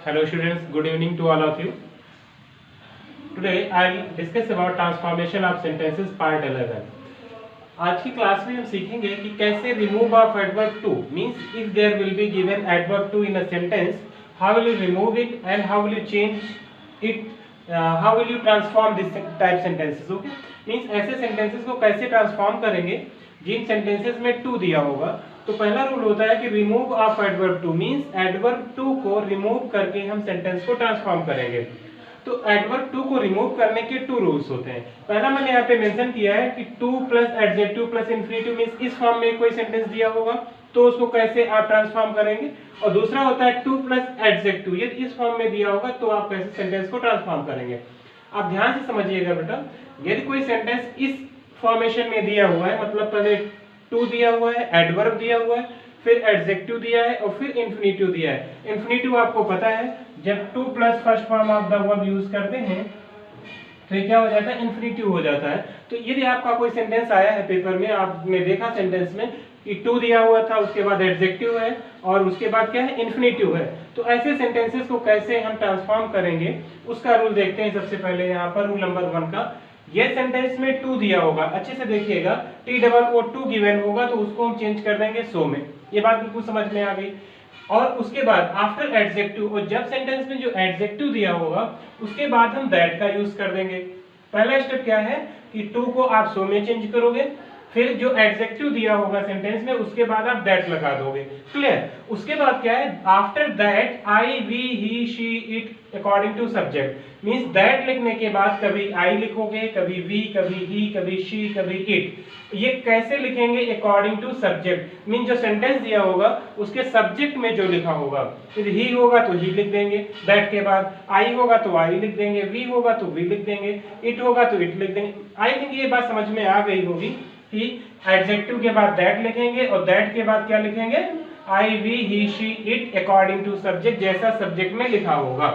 Hello students, good evening to all of you. Today I'll discuss about transformation of sentences part 11. आज की class में हम सीखेंगे कि कैसे remove of adverb to means if there will be given adverb to in a sentence, how will you remove it and how will you change it, how will you transform this type sentences. Okay, means ऐसे sentences को कैसे transform करेंगे जिन sentences में to दिया होगा. तो पहला rule होता है कि remove of adverb too means adverb too को रिमूव करके हम सेंटेंस को ट्रांसफॉर्म करेंगे. तो एडवर्ब टू को रिमूव करने के टू रूल्स होते हैं. पहला मैंने यहाँ पे मेंशन किया है कि two plus adjective plus infinitive means इस फॉर्म में कोई सेंटेंस दिया होगा तो उसको कैसे आप ट्रांसफॉर्म करेंगे. और दूसरा होता है टू प्लस एडजेक्टिव, यदि इस फॉर्म में दिया होगा तो आप कैसे सेंटेंस को ट्रांसफॉर्म करेंगे. आप ध्यान से समझिएगा बेटा, यदि कोई सेंटेंस इस फॉर्मेशन में दिया हुआ है, मतलब पहले टू दिया हुआ है, एडवर्ब दिया हुआ है, फिर एडजेक्टिव दिया है और फिर इंफिनिटिव दिया है. इंफिनिटिव आपको पता है जब two plus first form of the verb use करते हैं तो ये क्या हो जाता है, इंफिनिटिव हो जाता है. तो यदि आपका कोई सेंटेंस आया है पेपर में, आपने देखा सेंटेंस में कि टू दिया हुआ था, उसके बाद एडजेक्टिव है और उसके बाद क्या है, इंफिनिटिव है, तो ऐसे सेंटेंसेस को कैसे हम ट्रांसफॉर्म करेंगे उसका रूल देखते हैं. सबसे पहले यहाँ पर रूल नंबर 1 का, ये सेंटेंस में टू दिया होगा, अच्छे से देखिएगा, T double O too given होगा तो उसको हम चेंज कर देंगे सो में. ये बात बिल्कुल समझ में आ गई. और उसके बाद आफ्टर एडजेक्टिव, और जब सेंटेंस में जो एडजेक्टिव दिया होगा उसके बाद हम दैट का यूज कर देंगे. पहला स्टेप क्या है कि टू को आप सो में चेंज करोगे, फिर जो एडजेक्टिव दिया होगा सेंटेंस में उसके बाद आप दैट लगा दोगे. क्लियर. उसके बाद क्या है, after that I we he she it according to subject means that लिखने के बाद कभी आई लिखोगे, कभी वी, कभी ही, कभी शी, कभी इट. ये कैसे लिखेंगे, अकॉर्डिंग टू सब्जेक्ट मींस जो सेंटेंस दिया होगा उसके सब्जेक्ट में जो लिखा होगा. यदि ही होगा तो ही लिख देंगे, दैट के बाद आई होगा तो आई लिख देंगे, वी होगा तो वी लिख देंगे, इट होगा तो इट लिख देंगे. आई थिंक ये बात समझ में आ गई होगी कि एडजेक्टिव के बाद दैट लिखेंगे और दैट के बाद क्या लिखेंगे, I we he she it according to subject, जैसा सब्जेक्ट में लिखा होगा.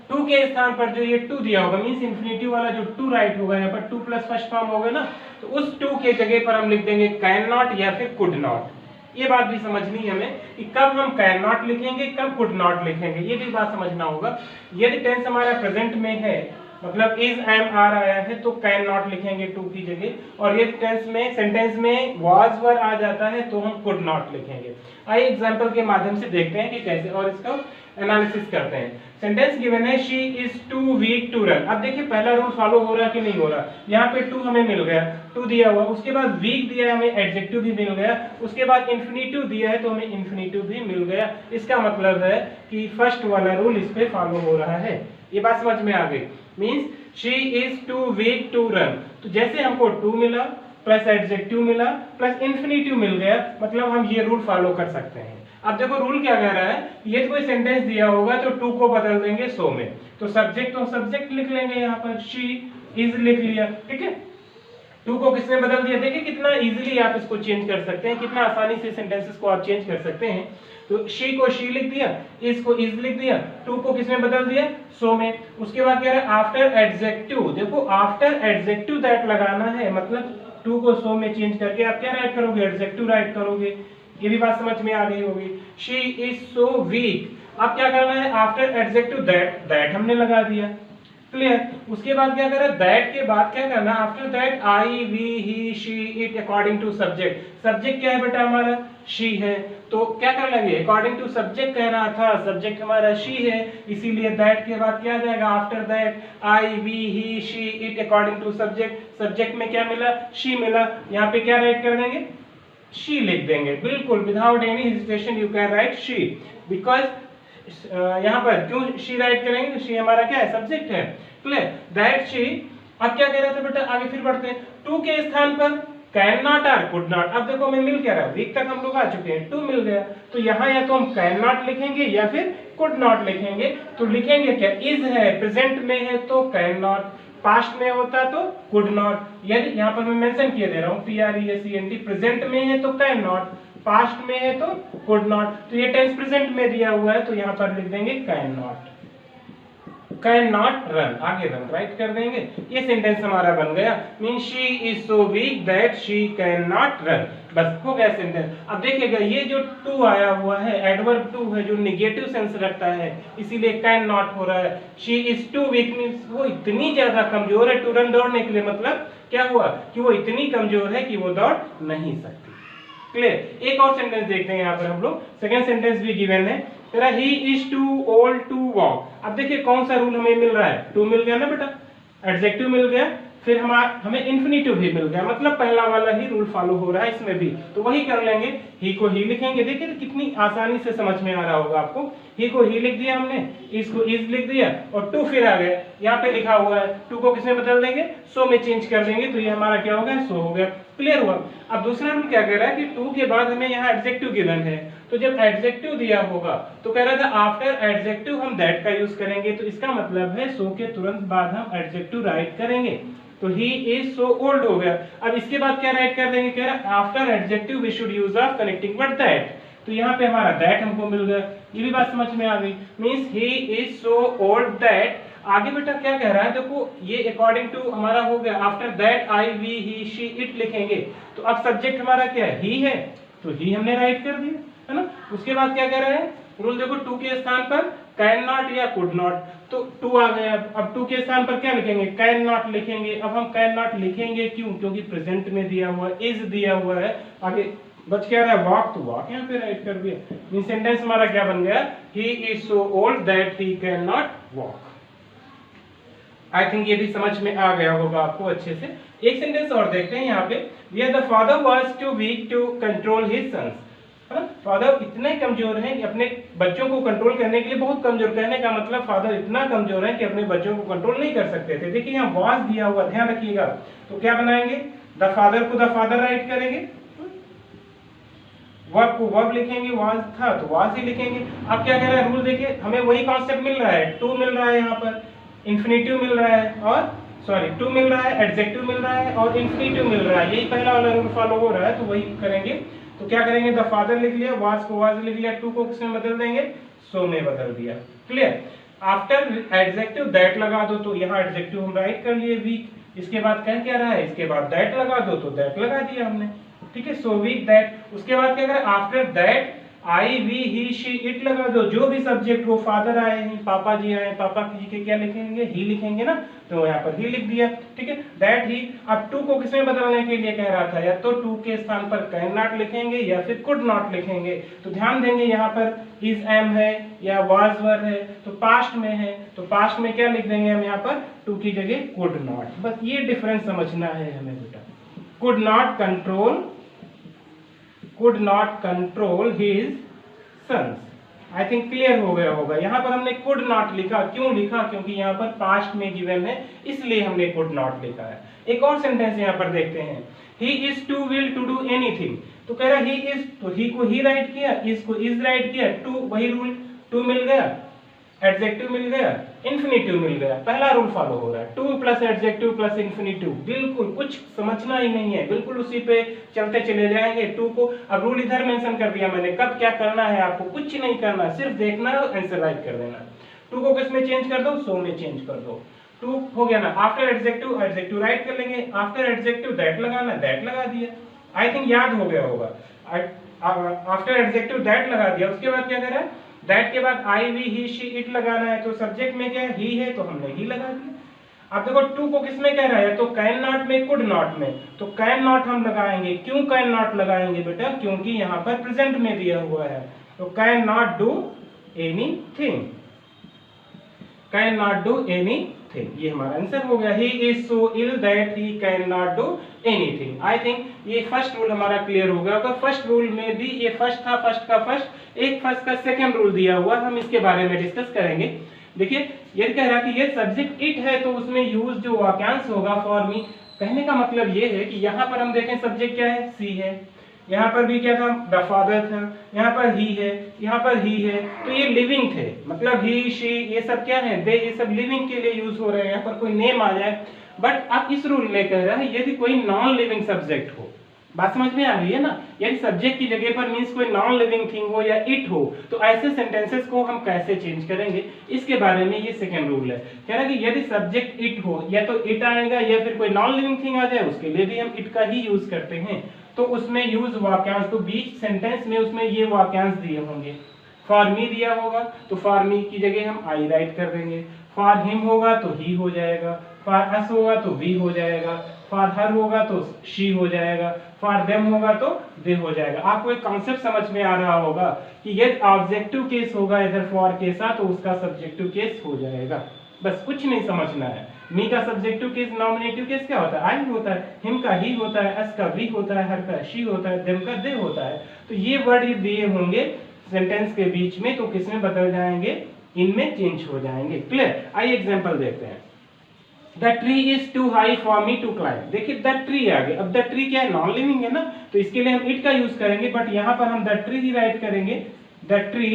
टू के स्थान पर जो ये टू दिया होगा मींस इंफिनिटिव वाला जो टू राइट होगा, यहाँ पर टू प्लस फर्स्ट फॉर्म होगा ना, तो उस टू के जगह पर हम लिख देंगे कैन नॉट या फिर कुड नॉट. ये बात भी समझनी है हमें कि कब हम कैन नॉट लिखेंगे, कब कुड नॉट लिखेंगे, ये भी बात समझना होगा. यदि टेंस हमारा प्रेजेंट में है, मतलब इज एम आर आया है तो कैन नॉट लिखेंगे टू की जगह, और यदि टेंस में सेंटेंस में वाज वर आ जाता है तो हम कुड नॉट लिखेंगे. आइए एग्जांपल के माध्यम से देखते हैं कि कैसे और इसका एनालिसिस करते हैं. सेंटेंस गिवन है she is too weak to run. अब देखिए पहला रूल फॉलो हो रहा है कि नहीं हो रहा. यहाँ पे टू हमें मिल गया, टू दिया हुआ, उसके बाद वीक दिया है, हमें एडजेक्टिव भी मिल गया, उसके बाद इंफिनिटिव दिया है तो हमें इंफिनिटिव भी मिल गया. इसका मतलब है कि फर्स्ट वाला रूल इस पे फॉलो हो रहा है. ये बात समझ में आ गई. Means she is too weak to run, तो जैसे हमको टू मिला प्लस एडजेक्टिव मिला प्लस इंफिनिटिव मिल गया, मतलब हम ये रूल फॉलो कर सकते हैं. अब देखो रूल क्या कह रहा है, ये कोई सेंटेंस दिया होगा तो टू को बदल देंगे सो में, तो सब्जेक्ट लिख लेंगे, यहाँ पर शी इज लिख लिया. ठीक है, टू को किसने बदल दिया, देखिए कितना इजीली आप इसको चेंज कर सकते हैं, कितना आसानी से सेंटेंसेस को आप चेंज कर सकते हैं. तो शी को शी लिख दिया, इज को इज लिख दिया, टू को किसने बदल दिया, सो में. उसके बाद क्या है, आफ्टर एडजेक्टिव, देखो आफ्टर एडजेक्टिव दैट लगाना है, मतलब टू को सो में चेंज करके आप क्या राइट करोगे, एडजेक्टिव राइट करोगे. ये भी बात समझ में आ गई होगी. शी इज सो वीक, अब क्या करना है, आफ्टर एडजेक्टिव दैट हमने लगा दिया. क्लियर. उसके बाद क्या करें, दैट के बाद क्या करना, after that I we he she it according to subject. Subject क्या है बेटा हमारा, शी है, तो क्या कर लेंगे, अकॉर्डिंग टू सब्जेक्ट कह रहा था, सब्जेक्ट हमारा शी है, इसीलिए दैट के बाद क्या जाएगा, after that I we he she it according to subject. Subject में क्या मिला, शी मिला, यहाँ पे क्या राइट कर देंगे, शी लिख देंगे. बिल्कुल without any hesitation you can write she, because यहाँ पर क्यों शी राइट करेंगे, शी हमारा क्या है, सब्जेक्ट है. क्लियर. That she. अब क्या कह रहा था बेटा, आगे फिर बढ़ते हैं. टू के स्थान पर कैन नॉट और कुड नॉट. अब देखो हमें मिल क्या रहा है, वीक तक हम लोग आ चुके हैं, टू मिल गया, तो यहाँ या तो हम कैन नॉट लिखेंगे या फिर कुड नॉट लिखेंगे. तो लिखेंगे क्या, इज है, प्रेजेंट में है तो कैन नॉट, पास्ट में होता तो कुड नॉट. यदि यहाँ पर मैं मेंशन किए दे रहा हूँ PRESENT, प्रेजेंट में है तो कैन नॉट, पास्ट में है तो कुड नॉट. तो ये टेंस प्रेजेंट में दिया हुआ है तो यहाँ पर लिख देंगे can not, can not run, आगे रन राइट कर देंगे. ये सेंटेंस हमारा बन गया, mean she is so weak that she can not run. बस हो गया सेंटेंस। अब देखिएगा ये जो टू आया हुआ है एडवर्ब टू है जो निगेटिव सेंस रखता है, इसीलिए कैन नॉट हो रहा है। She is too weak means वो इतनी ज्यादा कमजोर है टू रन दौड़ने के लिए, मतलब क्या हुआ कि वो इतनी कमजोर है कि वो दौड़ नहीं सकती। क्लियर। एक और सेंटेंस देखते हैं यहाँ पर हम लोग, सेकेंड सेंटेंस भी गिवन है तेरा he is too old to walk. अब देखिए कौन सा रूल हमें मिल रहा है, टू मिल गया ना बेटा, एडजेक्टिव मिल गया, फिर हमें इन्फिनिटिव भी मिल गया, मतलब पहला वाला ही रूल फॉलो हो रहा है इसमें भी। तो वही कर लेंगे, ही को ही लिखेंगे। देखिए कितनी आसानी से समझ में आ रहा होगा आपको। ही को ही लिख दिया हमने, इसको इज लिख दिया और टू फिर आ गया, यहाँ पे लिखा हुआ है, टू को किसमें बदल देंगे, सो में चेंज कर देंगे, तो ये हमारा क्या हो गया, सो हो गया। क्लियर हुआ। अब दूसरा रूल क्या कह रहा है कि टू के बाद हमें यहाँ एडजेक्टिव गिवन है, तो जब एडजेक्टिव दिया होगा तो कह रहा था आफ्टर एडजेक्टिव हम दैट का यूज करेंगे, तो इसका मतलब है सो के तुरंत बाद हम एडजेक्टिव राइट करेंगे, तो ही इज सो ओल्ड हो गया। अब इसके बाद क्या राइट कर देंगे, कह रहा after adjective we should use of connecting word that, तो यहाँ पे हमारा दैट हमको मिल गया। ये भी बात समझ में आ गई, means he is so old that. आगे बेटा क्या कह रहा है, देखो ये अकॉर्डिंग टू हमारा हो गया, after that I we he she it लिखेंगे, तो अब सब्जेक्ट हमारा क्या है, ही है, तो ही हमने राइट कर दिया, है ना। उसके बाद क्या कह रहा है रूल, देखो टू के स्थान पर कैन नॉट या कुड नॉट, तो टू आ गया। अब टू के स्थान पर क्या लिखेंगे, कैन नॉट लिखेंगे। अब हम कैन नॉट लिखेंगे क्यों, क्योंकि प्रेजेंट में दिया हुआ इज दिया हुआ है, आगे बच क्या रहा है वॉक, तो वॉक यहाँ पे राइट कर दिया। मीन सेंटेंस हमारा क्या बन गया, he is so old that he can not walk. I think ये भी समझ में आ गया होगा आपको अच्छे से। एक सेंटेंस और देखते हैं यहाँ पे, the father was too weak to control his sons. Father इतने कमजोर हैं कि अपने बच्चों को कंट्रोल करने के लिए, बहुत कमजोर, कहने का मतलब फादर इतना कमजोर है कि अपने बच्चों को कंट्रोल नहीं कर सकते थे। देखिए यहाँ वाज दिया हुआ, ध्यान रखिएगा, तो क्या बनाएंगे, द फादर को द फादर राइट करेंगे, वर्ब को वर्ब लिखेंगे, वाज था तो वाज ही लिखेंगे। अब क्या कह रहा है रूल, देखिए हमें वही कॉन्सेप्ट मिल रहा है, टू मिल रहा है यहाँ पर, इन्फिनिटिव मिल रहा है, और सॉरी टू मिल रहा है, एडजेक्टिव मिल रहा है और इन्फिनिटिव मिल रहा है, यही पहला वाला रूल फॉलो हो रहा है, तो वही करेंगे। तो क्या करेंगे, द फादर लिख लिया, वाज को वाज लिख लिया, टू को किसमें बदल देंगे, सो में बदल दिया। क्लियर। आफ्टर एडजेक्टिव दैट लगा दो, तो यहाँ एडजेक्टिव हम राइट कर लिए वीक, इसके बाद क्या रहा है, इसके बाद दैट लगा दो, तो दैट लगा दिया हमने, ठीक है, सो वीक दैट। उसके बाद क्या करें, after that I we he she it लगा दो, जो भी सब्जेक्ट हो, फादर आए हैं, पापा जी आए, पापा जी के क्या लिखेंगे, ही लिखेंगे ना, तो यहाँ पर ही लिख दिया, ठीक है, दैट ही। अब टू को किसमें बदलने के लिए कह रहा था, या तो टू के स्थान पर कैन नॉट लिखेंगे या फिर कुड नॉट लिखेंगे, तो ध्यान देंगे यहाँ पर इज एम है या वाज वर है, तो पास्ट में है, तो पास्ट में क्या लिख देंगे हम यहाँ पर, टू की जगह कुड नॉट। बस ये डिफरेंस समझना है हमें बेटा, could not control his sons. I think clear हो गया होगा। यहाँ पर हमने कुड नॉट लिखा, क्यों लिखा, क्योंकि यहाँ पर पास्ट में गिवन है, इसलिए हमने कुड नॉट लिखा है। एक और सेंटेंस यहाँ पर देखते हैं, he is too will to do anything, तो कह रहा ही इज, तो ही को ही राइट किया, इज को इज राइट किया, टू वही रूल, टू मिल गया, एडजेक्टिव मिल गया, इन्फिनिटिव मिल गया, पहला रूल फॉलो हो रहा है, two plus adjective plus infinitive, बिल्कुल कुछ समझना ही नहीं है, बिल्कुल उसी पे चलते चले जाएंगे। टू को अब रूल इधर मेंशन कर दिया मैंने, कब क्या करना है आपको, कुछ नहीं करना, सिर्फ देखना और आंसर राइट कर देना। टू को किस में चेंज कर दो, सो में चेंज कर दो, टू हो गया ना। आफ्टर एडजेक्टिव एडजेक्टिव राइट कर लेंगे, आफ्टर एडजेक्टिव दैट लगाना, दैट लगा दिया। आई थिंक याद हो गया होगा, आफ्टर एडजेक्टिव दैट लगा दिया, उसके बाद क्या करा, दैट के बाद आई वी ही शी इट लगाना है, तो सब्जेक्ट में क्या है, ही है, तो हमने ही लगा दिया। अब देखो टू को किसमें कह रहा है, तो कैन नॉट में, कुड नॉट में, तो कैन नॉट हम लगाएंगे, क्यों कैन नॉट लगाएंगे बेटा, क्योंकि यहाँ पर प्रेजेंट में दिया हुआ है, तो can not do anything, can not do anything, ये हमारा आंसर हो गया। He is so ill that he can not do anything. I think ये फर्स्ट रूल हमारा क्लियर हो गया होगा। फर्स्ट रूल में भी ये फर्स्ट था, फर्स्ट का फर्स्ट, एक फर्स्ट का सेकंड रूल दिया हुआ, हम इसके बारे में डिस्कस करेंगे। देखिए ये कह रहा है कि ये सब्जेक्ट इट है, तो उसमें यूज जो वाक्यांश होगा फॉर मी, कहने का मतलब ये है कि यहाँ पर हम देखें सब्जेक्ट क्या है, सी है, यहाँ पर भी क्या था, द फादर था, यहाँ पर ही है, यहाँ पर ही है, तो ये लिविंग थे, मतलब ही शी ये सब क्या है, दे, ये सब लिविंग के लिए यूज हो रहे हैं। यहाँ पर कोई नेम आ जाए, बट अब इस रूल में कह रहा है यदि कोई नॉन लिविंग सब्जेक्ट हो, बात समझ में आ रही है ना, यदि सब्जेक्ट की जगह पर मीन्स कोई नॉन लिविंग थिंग हो या इट हो, तो ऐसे सेंटेंसेस को हम कैसे चेंज करेंगे, इसके बारे में ये सेकंड रूल है। कह रहा है कि यदि सब्जेक्ट इट हो, या तो इट आएगा या फिर कोई नॉन लिविंग थिंग आ जाए, उसके लिए भी हम इट का ही यूज करते हैं। तो उसमें यूज वाक्यांश, तो बीच सेंटेंस में उसमें ये वाक्यांश दिए होंगे। फॉर मी दिया होगा तो फॉर मी की जगह हम आई राइट कर देंगे, फॉर हिम होगा तो ही हो जाएगा, फॉर अस होगा तो वी हो जाएगा, फॉर हर होगा तो शी हो जाएगा, फॉर देम होगा तो दे हो जाएगा। आपको एक कॉन्सेप्ट समझ में आ रहा होगा कि यदि ऑब्जेक्टिव केस होगा इधर फॉर के साथ तो उसका सब्जेक्टिव केस हो जाएगा। बस कुछ नहीं समझना है। मी का सब्जेक्टिव केस नॉमिनेटिव केस क्या होता है? आई होता है, हिम का ही होता है, अस का वी होता है, हर का शी होता है, देम का दे होता है। तो ये वर्ड ये दिए होंगे सेंटेंस के बीच में तो किसमें बदल जाएंगे? इनमें चेंज हो जाएंगे। क्लियर? आइए एग्जांपल देखते हैं। The tree is too high for me to climb. देखिए द ट्री आ गया। अब द ट्री क्या है? नॉन लिविंग है ना, तो इसके लिए हम इट का यूज करेंगे, बट यहां पर हम द ट्री ही राइट करेंगे। द ट्री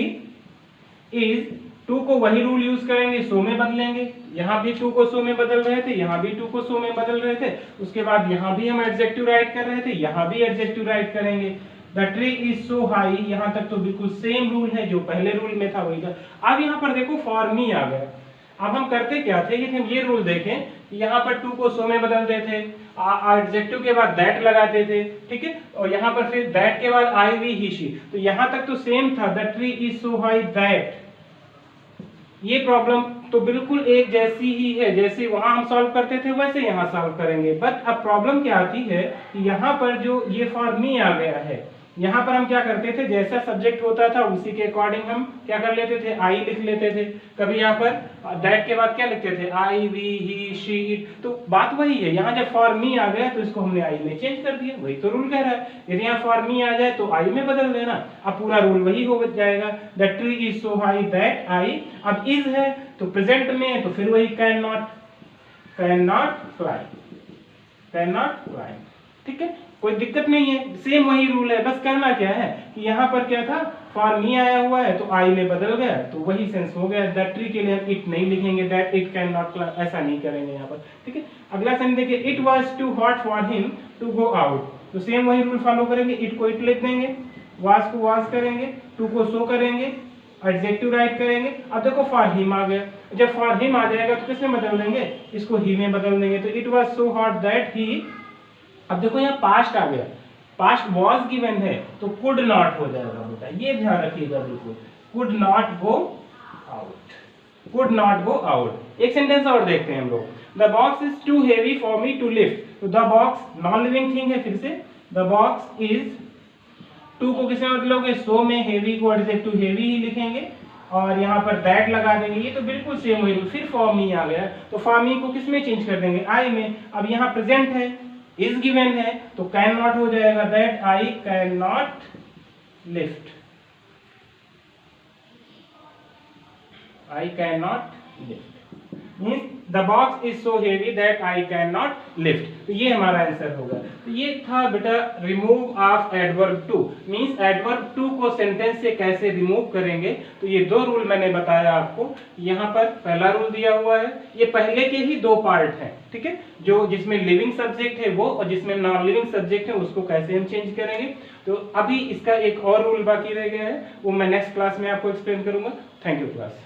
इज, टू को वही रूल यूज करेंगे, सो में बदलेंगे। यहां भी टू को सो में बदल रहे थे, यहां भी टू को सो में बदल रहे थे। उसके बाद यहां भी हम एडजेक्टिव राइट कर रहे थे, यहां भी एडजेक्टिव राइट करेंगे। The tree is so high, यहां तक तो बिल्कुल सेम रूल है जो पहले रूल में था वही था। अब यहां पर देखो फॉर मी आ गया। अब हम करते क्या थे? यदि हम ये रूल देखें, यहाँ पर टू को सो में बदलते थे, एडजेक्टिव के बाद दैट लगाते थे, ठीक है, और यहाँ पर फिर दैट के बाद आई वी ही शी। तो यहाँ तक तो सेम था, the tree is so high that. ये प्रॉब्लम तो बिल्कुल एक जैसी ही है, जैसे वहां हम सॉल्व करते थे वैसे यहाँ सॉल्व करेंगे। बट अब प्रॉब्लम क्या आती है कि यहाँ पर जो ये फॉर मी आ गया है, यहाँ पर हम क्या करते थे, जैसा सब्जेक्ट होता था उसी के अकॉर्डिंग हम क्या कर लेते थे? आई लिख लेते थे। कभी यहाँ पर दैट के बाद क्या लिखते थे? आई वी ही शी इट। तो बात वही है, यहाँ जब फॉर मी आ गया तो इसको हमने आई में चेंज कर दिया, वही तो रूल कह रहा है। यदि यहाँ फॉर मी आ जाए तो आई में बदल देना, अब पूरा रूल वही हो जाएगा। The tree is so high that I. अब इज है तो प्रेजेंट में है तो फिर वही can not climb, can not climb. ठीक है, कोई दिक्कत नहीं है, सेम वही रूल है। बस करना क्या है कि यहाँ पर क्या था? फॉर मी आया हुआ है तो आई में बदल गया, तो वही सेंस हो गया। दैट ट्री के लिए हम इट नहीं लिखेंगे, that it can not climb, ऐसा नहीं करेंगे यहाँ पर। ठीक है, अगला सेंस देखिए, it was too hot for him to go out. तो सेम वही रूल फॉलो करेंगे, इट को इट लिख देंगे, वाज को वाज करेंगे, टू को सो करेंगे, एडजेक्टिव राइट करेंगे। अब देखो फॉर हिम आ गया, जब फॉर हिम आ जाएगा तो किसमें बदल देंगे? इसको ही में बदल देंगे। तो it was so hot that he. अब देखो यहाँ पास्ट आ गया, पास्ट वॉज गिवन है तो कुड नॉट हो जाएगा बेटा, ये ध्यान रखिएगा बिल्कुल। Could not go out, could not go out. एक सेंटेंस और देखते हैं हम लोग। The box is too heavy for me to lift. तो the box non living thing है, फिर से द बॉक्स इज, टू को किसमें बदलोगे? सो में, हेवी को एडजेक्टिव हेवी ही लिखेंगे और यहाँ पर दैट लगा देंगे। ये तो बिल्कुल सेम वही। फिर फॉर मी आ गया तो फॉर मी को किसमें चेंज कर देंगे? आई में। अब यहाँ प्रेजेंट है, इज गिवन है तो कैन नॉट हो जाएगा, that I can not lift, I can not lift. Means the box is so heavy that I can not lift. तो ये हमारा आंसर होगा। तो ये था बेटा remove of adverb too. Means adverb too को सेंटेंस से कैसे रिमूव करेंगे। तो ये दो रूल मैंने बताया आपको। यहाँ पर पहला रूल दिया हुआ है, ये पहले के ही दो पार्ट हैं, ठीक है, जो जिसमें लिविंग सब्जेक्ट है वो और जिसमें नॉन लिविंग सब्जेक्ट है उसको कैसे हम चेंज करेंगे। तो अभी इसका एक और रूल बाकी रह गया है, वो मैं नेक्स्ट क्लास में आपको एक्सप्लेन करूंगा। Thank you class.